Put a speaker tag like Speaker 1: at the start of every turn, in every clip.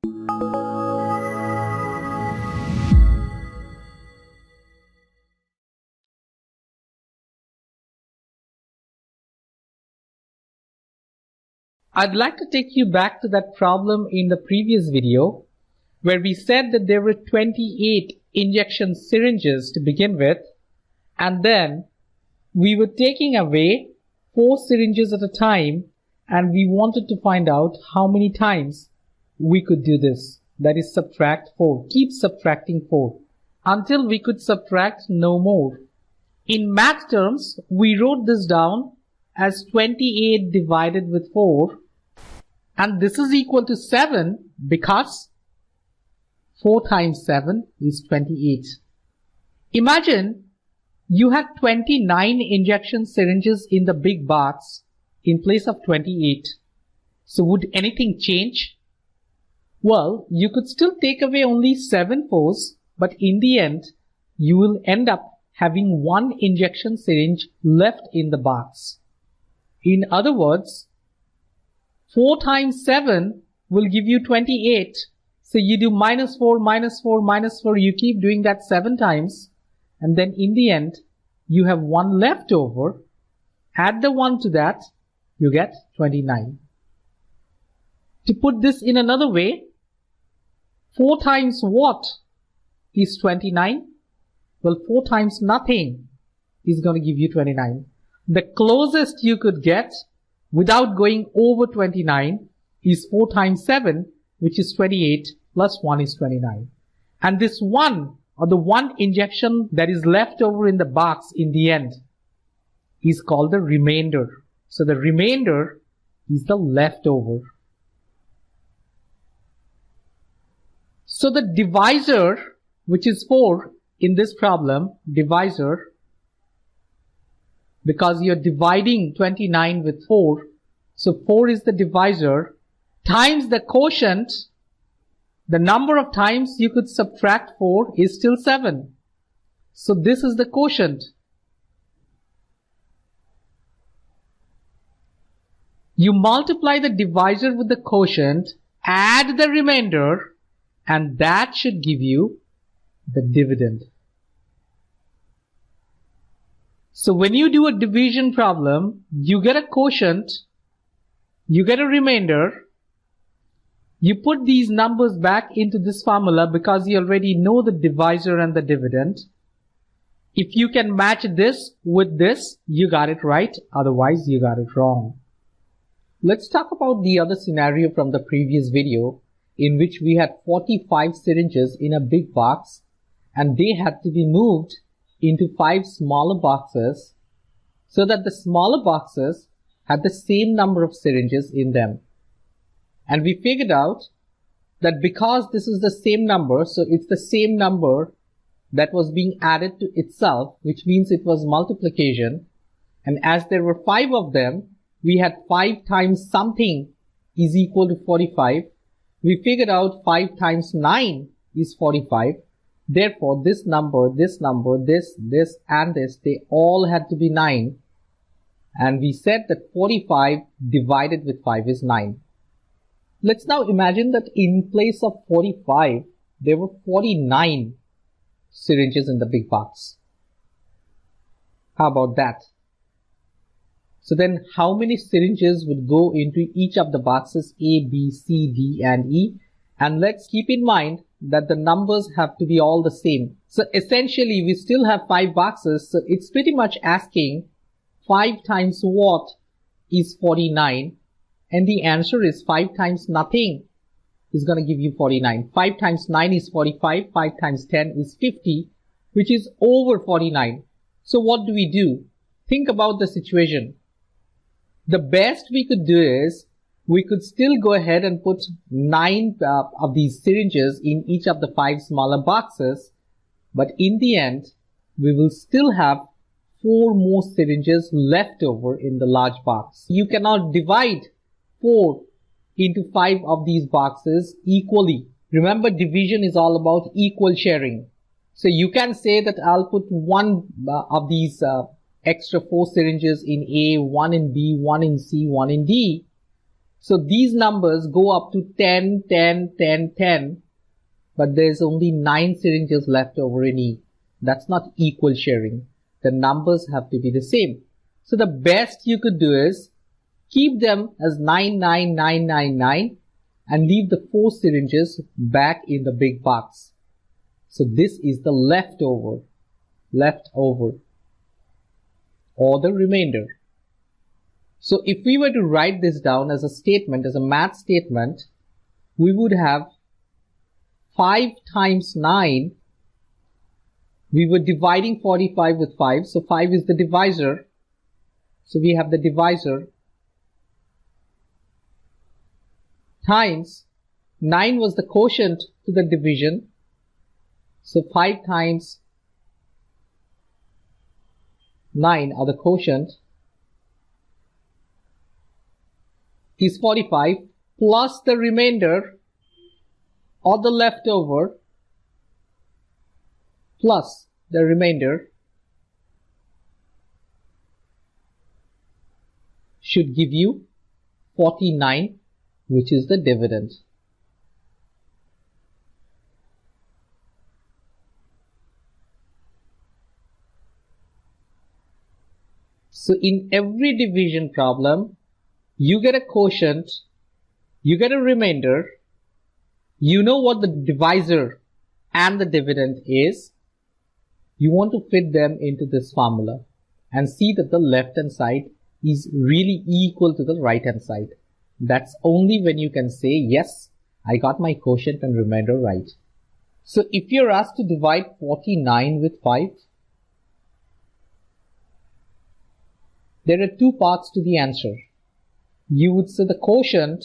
Speaker 1: I'd like to take you back to that problem in the previous video where we said that there were 28 injection syringes to begin with, and then we were taking away 4 syringes at a time, and we wanted to find out how many times we could do this. That is, subtract 4. Keep subtracting 4 until we could subtract no more. In math terms, we wrote this down as 28 divided with 4, and this is equal to 7 because 4 times 7 is 28. Imagine you had 29 injection syringes in the big box in place of 28. So would anything change? Well, you could still take away only 7 fours, but in the end, you will end up having 1 injection syringe left in the box. In other words, 4 times 7 will give you 28. So you do minus 4, minus 4, minus 4. You keep doing that 7 times. And then in the end, you have 1 left over. Add the 1 to that, you get 29. To put this in another way, 4 times what is 29? Well, 4 times nothing is going to give you 29. The closest you could get without going over 29 is 4 times 7, which is 28, plus 1 is 29. And this 1, or the 1 injection that is left over in the box in the end, is called the remainder. So the remainder is the leftover. So the divisor, which is 4 in this problem, divisor, because you're dividing 29 with 4, so 4 is the divisor, times the quotient, the number of times you could subtract 4 is still 7. So this is the quotient. You multiply the divisor with the quotient, add the remainder, and that should give you the dividend. So when you do a division problem, you get a quotient, you get a remainder, you put these numbers back into this formula because you already know the divisor and the dividend. If you can match this with this, you got it right, otherwise you got it wrong. Let's talk about the other scenario from the previous video in which we had 45 syringes in a big box and they had to be moved into 5 smaller boxes so that the smaller boxes had the same number of syringes in them. And we figured out that because this is the same number, so it's the same number that was being added to itself, which means it was multiplication. And as there were 5 of them, we had 5 times something is equal to 45. We figured out 5 times 9 is 45. Therefore, this number, this, and this, they all had to be 9. And we said that 45 divided with 5 is 9. Let's now imagine that in place of 45, there were 49 syringes in the big box. How about that? So then how many syringes would go into each of the boxes A, B, C, D, and E? And let's keep in mind that the numbers have to be all the same. So essentially we still have 5 boxes. So it's pretty much asking 5 times what is 49? And the answer is 5 times nothing is going to give you 49. 5 times 9 is 45. 5 times 10 is 50, which is over 49. So what do we do? Think about the situation. The best we could do is we could still go ahead and put 9 of these syringes in each of the 5 smaller boxes. But in the end, we will still have 4 more syringes left over in the large box. You cannot divide 4 into 5 of these boxes equally. Remember, division is all about equal sharing. So you can say that I'll put 1 of these extra 4 syringes in A, 1 in B, 1 in C, 1 in D. So these numbers go up to 10, 10, 10, 10, but there's only 9 syringes left over in E. That's not equal sharing. The numbers have to be the same. So the best you could do is keep them as 9, 9, 9, 9, 9 and leave the 4 syringes back in the big box. So this is the leftover, or the remainder. So if we were to write this down as a statement, as a math statement, we would have 5 times 9. We were dividing 45 with 5, so 5 is the divisor. So we have the divisor times 9 was the quotient to the division. So 5 times 9 are the quotient is 45 plus the remainder or the leftover plus the remainder should give you 49, which is the dividend. So in every division problem, you get a quotient, you get a remainder, you know what the divisor and the dividend is. You want to fit them into this formula and see that the left hand side is really equal to the right hand side. That's only when you can say, yes, I got my quotient and remainder right. So if you're asked to divide 49 with 5, there are 2 parts to the answer. You would say the quotient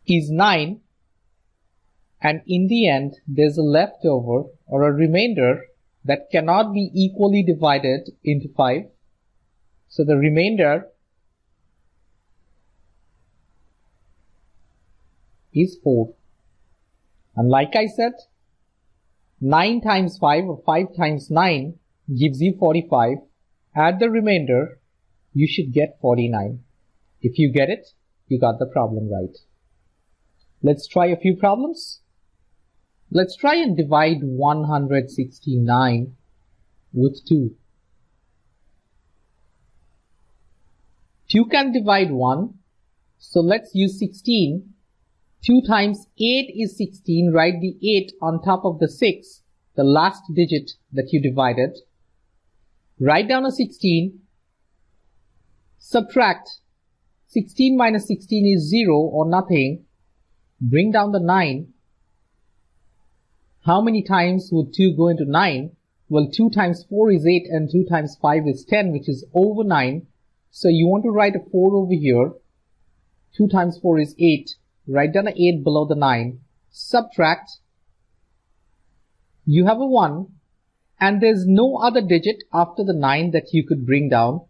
Speaker 1: is 9, and in the end there's a leftover or a remainder that cannot be equally divided into 5. So the remainder is 4. And like I said, 9 times 5 or 5 times 9 gives you 45. Add the remainder, you should get 49. If you get it, you got the problem right. Let's try a few problems. Let's try and divide 169 with 2. 2 can divide 1, so let's use 16. 2 times 8 is 16. Write the 8 on top of the 6, the last digit that you divided. Write down a 16. Subtract. 16 minus 16 is 0 or nothing. Bring down the 9. How many times would 2 go into 9? Well, 2 times 4 is 8 and 2 times 5 is 10, which is over 9. So you want to write a 4 over here. 2 times 4 is 8. Write down an 8 below the 9. Subtract. You have a 1. And there's no other digit after the 9 that you could bring down.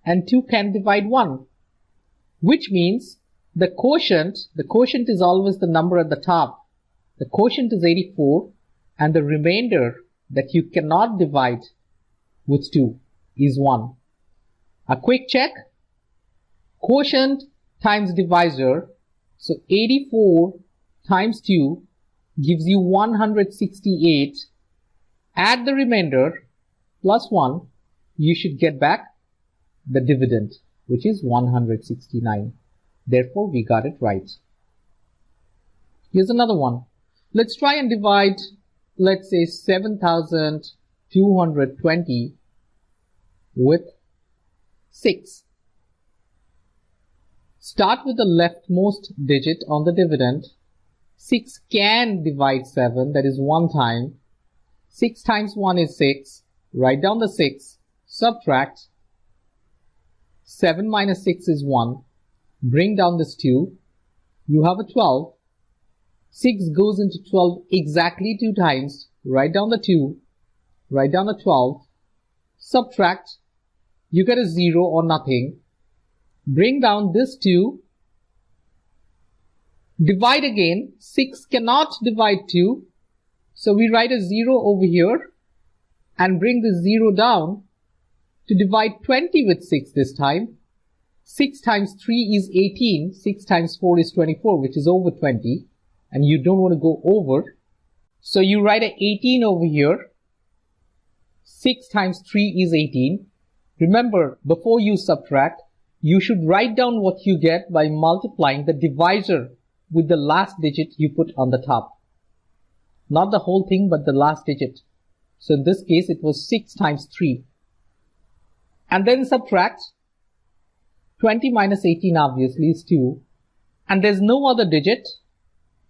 Speaker 1: And 2 can divide 1. Which means the quotient is always the number at the top. The quotient is 84. And the remainder that you cannot divide with 2 is 1. A quick check. Quotient times divisor. So 84 times 2 gives you 168. Add the remainder plus 1. You should get back the dividend, which is 169. Therefore, we got it right. Here's another one. Let's try and divide, let's say, 7,220 with 6. Start with the leftmost digit on the dividend. 6 can divide 7, that is 1 time. 6 times 1 is 6. Write down the 6. Subtract. 7 minus 6 is 1. Bring down this 2. You have a 12. 6 goes into 12 exactly 2 times. Write down the 2. Write down the 12. Subtract. You get a 0 or nothing. Bring down this 2. Divide again. 6 cannot divide 2. So we write a 0 over here and bring the 0 down to divide 20 with 6 this time. 6 times 3 is 18, 6 times 4 is 24, which is over 20, and you don't want to go over. So you write a 18 over here. 6 times 3 is 18. Remember, before you subtract, you should write down what you get by multiplying the divisor with the last digit you put on the top. Not the whole thing, but the last digit. So in this case, it was 6 times 3. And then subtract. 20 minus 18 obviously is 2. And there's no other digit.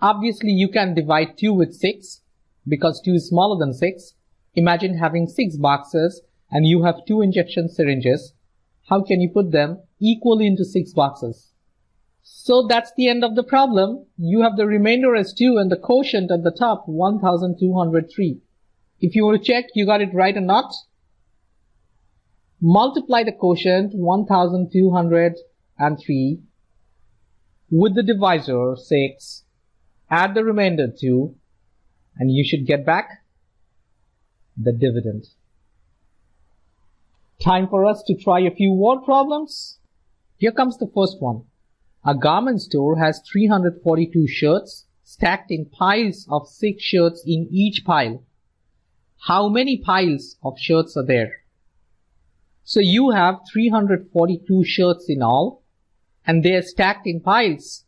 Speaker 1: Obviously, you can divide 2 with 6 because 2 is smaller than 6. Imagine having 6 boxes and you have 2 injection syringes. How can you put them equally into 6 boxes? So that's the end of the problem. You have the remainder as 2 and the quotient at the top, 1203. If you want to check you got it right or not, multiply the quotient 1203 with the divisor 6, add the remainder 2, and you should get back the dividend. Time for us to try a few word problems. Here comes the first one. A garment store has 342 shirts stacked in piles of 6 shirts in each pile. How many piles of shirts are there? So you have 342 shirts in all, and they are stacked in piles.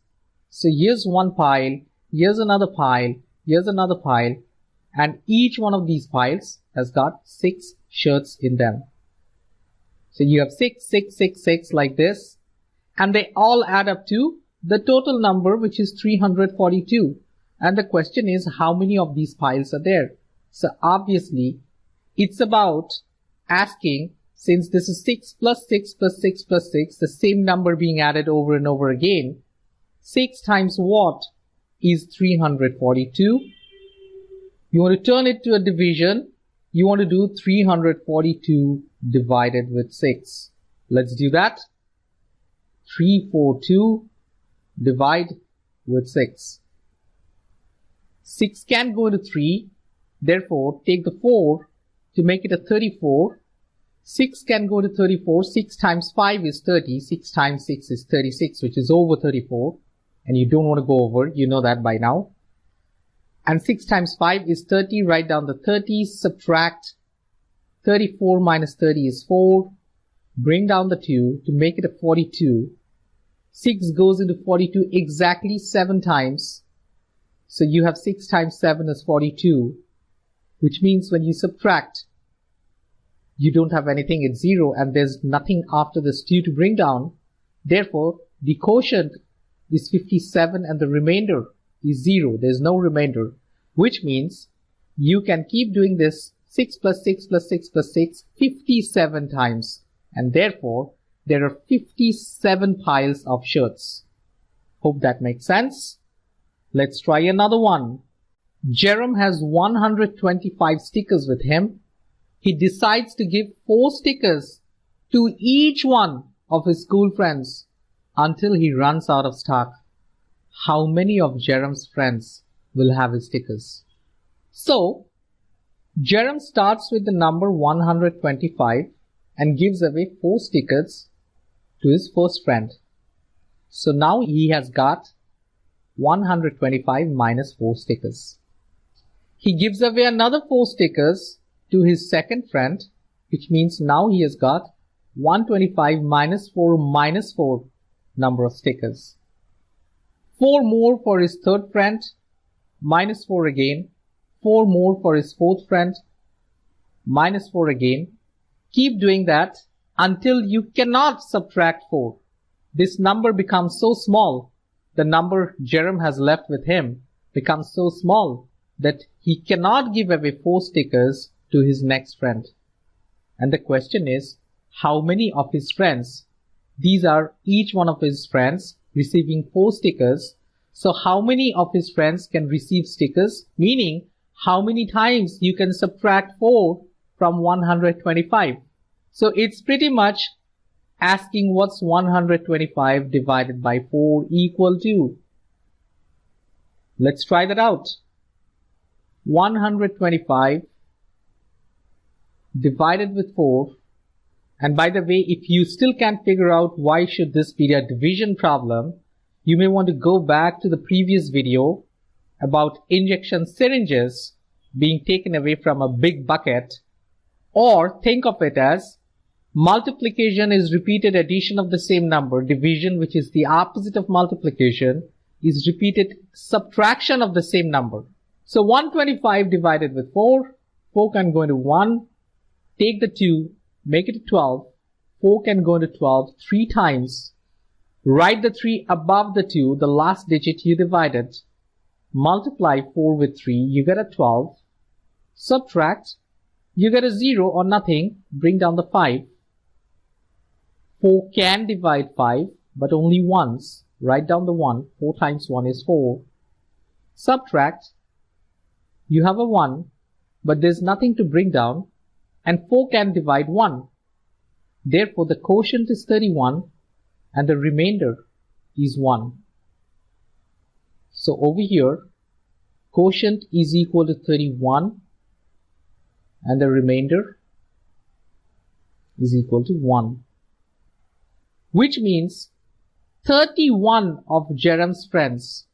Speaker 1: So here's one pile, here's another pile, here's another pile, and each one of these piles has got 6 shirts in them. So you have 6, 6, 6, 6 like this, and they all add up to the total number, which is 342. And the question is, how many of these piles are there? So obviously, it's about asking, since this is 6 plus 6 plus 6 plus 6, the same number being added over and over again, 6 times what is 342? You want to turn it to a division. You want to do 342 divided with 6. Let's do that. 342 divide with 6. 6 can go to 3. Therefore, take the 4 to make it a 34. 6 can go to 34. 6 times 5 is 30. 6 times 6 is 36, which is over 34. And you don't want to go over. You know that by now. And 6 times 5 is 30. Write down the 30. Subtract 34 minus 30 is 4. Bring down the 2 to make it a 42. 6 goes into 42 exactly 7 times. So you have 6 times 7 is 42. Which means when you subtract, you don't have anything, it's 0, and there's nothing after this 2 to bring down. Therefore, the quotient is 57 and the remainder is 0. There's no remainder, which means you can keep doing this 6 plus 6 plus 6 plus 6 57 times, and therefore there are 57 piles of shirts. Hope that makes sense. Let's try another one. Jerome has 125 stickers with him. He decides to give 4 stickers to each one of his school friends until he runs out of stock. How many of Jerome's friends will have his stickers? So, Jerome starts with the number 125 and gives away 4 stickers to his first friend. So now he has got 125 minus 4 stickers. He gives away another 4 stickers to his second friend, which means now he has got 125 minus 4 number of stickers. 4 more for his third friend, minus 4 again. 4 more for his fourth friend, minus 4 again. Keep doing that until you cannot subtract 4. This number becomes so small, the number Jerome has left with him becomes so small that he cannot give away 4 stickers to his next friend. And the question is, how many of his friends? These are each one of his friends receiving 4 stickers. So how many of his friends can receive stickers? Meaning, how many times you can subtract 4 from 125. So it's pretty much asking what's 125 divided by 4 equal to. Let's try that out. 125 divided with 4, And by the way, if you still can't figure out why should this be a division problem, you may want to go back to the previous video about injection syringes being taken away from a big bucket, or think of it as multiplication is repeated addition of the same number, division, which is the opposite of multiplication, is repeated subtraction of the same number. So 125 divided with 4, 4 can go into 1, take the 2, make it 12, 4 can go into 12 3 times, write the 3 above the 2, the last digit you divided, multiply 4 with 3, you get a 12, subtract, you get a 0 or nothing, bring down the 5. 4 can divide 5, but only once. Write down the 1. 4 times 1 is 4. Subtract. You have a 1, but there's nothing to bring down, and 4 can divide 1. Therefore, the quotient is 31, and the remainder is 1. So over here, quotient is equal to 31, and the remainder is equal to 1. Which means 31 of Jerem's friends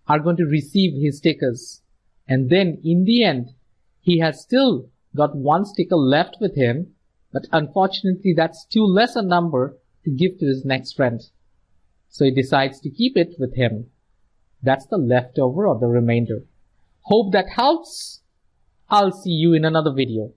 Speaker 1: are going to receive his stickers. And then in the end, he has still got 1 sticker left with him, but unfortunately that's too less a number to give to his next friend. So he decides to keep it with him. That's the leftover or the remainder. Hope that helps. I'll see you in another video.